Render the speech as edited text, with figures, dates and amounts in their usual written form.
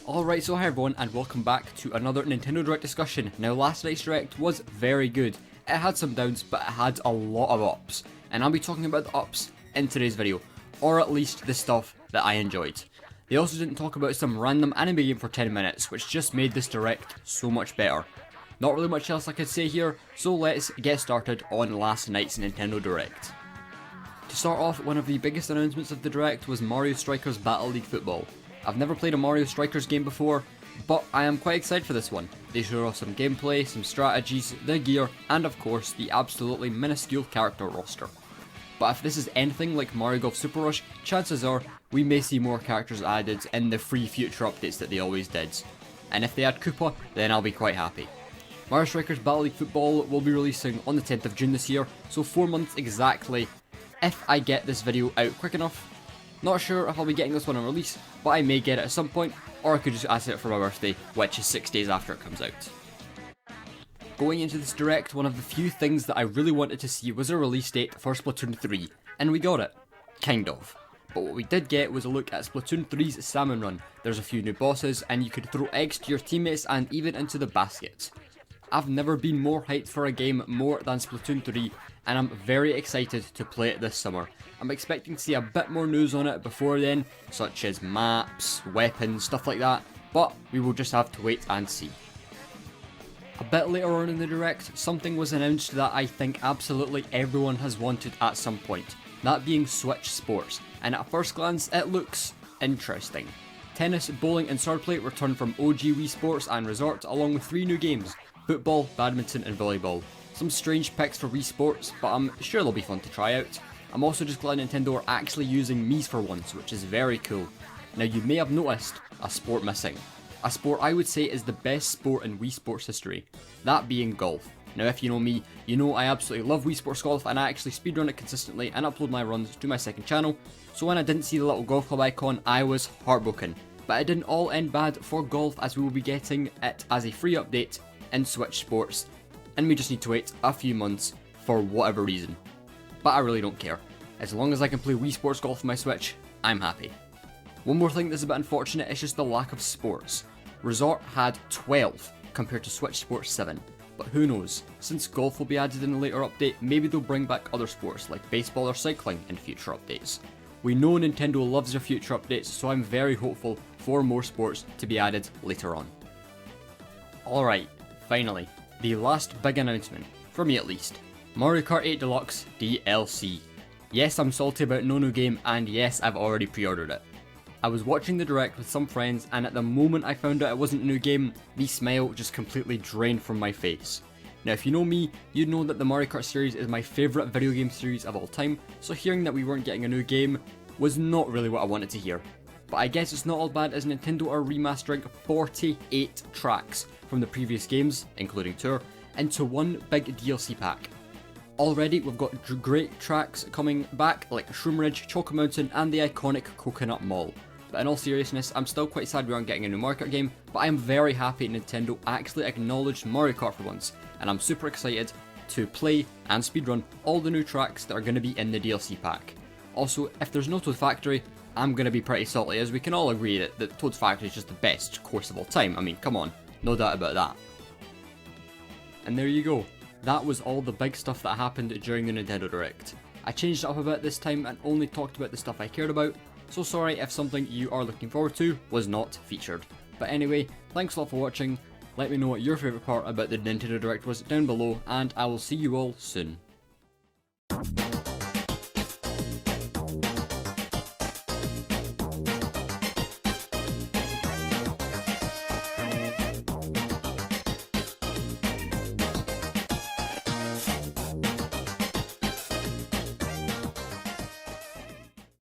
Alright, so hi everyone and welcome back to another Nintendo Direct discussion. Now last night's Direct was very good. It had some downs, but it had a lot of ups. And I'll be talking about the ups in today's video. Or at least the stuff that I enjoyed. They also didn't talk about some random anime game for 10 minutes, which just made this Direct so much better. Not really much else I could say here, so let's get started on last night's Nintendo Direct. To start off, one of the biggest announcements of the Direct was Mario Strikers Battle League Football. I've never played a Mario Strikers game before, but I am quite excited for this one. They showed off some gameplay, some strategies, the gear, and of course the absolutely minuscule character roster. But if this is anything like Mario Golf Super Rush, chances are we may see more characters added in the free future updates that they always did. And if they add Koopa, then I'll be quite happy. Mario Strikers Battle League Football will be releasing on the 10th of June this year, so 4 months exactly if I get this video out quick enough. Not sure if I'll be getting this one on release, but I may get it at some point, or I could just ask it for my birthday, which is 6 days after it comes out. Going into this Direct, one of the few things that I really wanted to see was a release date for Splatoon 3, and we got it. Kind of. But what we did get was a look at Splatoon 3's Salmon Run. There's a few new bosses, and you could throw eggs to your teammates and even into the baskets. I've never been more hyped for a game more than Splatoon 3, and I'm very excited to play it this summer. I'm expecting to see a bit more news on it before then, such as maps, weapons, stuff like that, but we will just have to wait and see. A bit later on in the Direct, something was announced that I think absolutely everyone has wanted at some point, that being Switch Sports, and at first glance it looks interesting. Tennis, bowling and swordplay return from OG Wii Sports and Resort, along with 3 new games: football, badminton and volleyball. Some strange picks for Wii Sports, but I'm sure they'll be fun to try out. I'm also just glad Nintendo are actually using Mii's for once, which is very cool. Now you may have noticed a sport missing. A sport I would say is the best sport in Wii Sports history, that being golf. Now if you know me, you know I absolutely love Wii Sports Golf and I actually speedrun it consistently and upload my runs to my second channel, so when I didn't see the little golf club icon I was heartbroken. But it didn't all end bad for golf, as we will be getting it as a free update in Switch Sports, and we just need to wait a few months for whatever reason. But I really don't care. As long as I can play Wii Sports Golf on my Switch, I'm happy. One more thing that's a bit unfortunate is just the lack of sports. Resort had 12 compared to Switch Sports 7, but who knows, since golf will be added in a later update, maybe they'll bring back other sports like baseball or cycling in future updates. We know Nintendo loves their future updates, so I'm very hopeful for more sports to be added later on. Alright, finally, the last big announcement, for me at least. Mario Kart 8 Deluxe DLC. Yes, I'm salty about no new game, and yes, I've already pre-ordered it. I was watching the Direct with some friends, and at the moment I found out it wasn't a new game, the smile just completely drained from my face. Now if you know me, you'd know that the Mario Kart series is my favourite video game series of all time, so hearing that we weren't getting a new game was not really what I wanted to hear. But I guess it's not all bad, as Nintendo are remastering 48 tracks from the previous games, including Tour, into one big DLC pack. Already we've got great tracks coming back like Shroom Ridge, Choco Mountain and the iconic Coconut Mall. But in all seriousness, I'm still quite sad we aren't getting a new Mario Kart game, but I am very happy Nintendo actually acknowledged Mario Kart for once, and I'm super excited to play and speedrun all the new tracks that are going to be in the DLC pack. Also, if there's no Toad Factory, I'm going to be pretty salty, as we can all agree that Toad's Factory is just the best course of all time. I mean, come on, no doubt about that. And there you go. That was all the big stuff that happened during the Nintendo Direct. I changed it up a bit this time and only talked about the stuff I cared about, so sorry if something you are looking forward to was not featured. But anyway, thanks a lot for watching, let me know what your favourite part about the Nintendo Direct was down below, and I will see you all soon.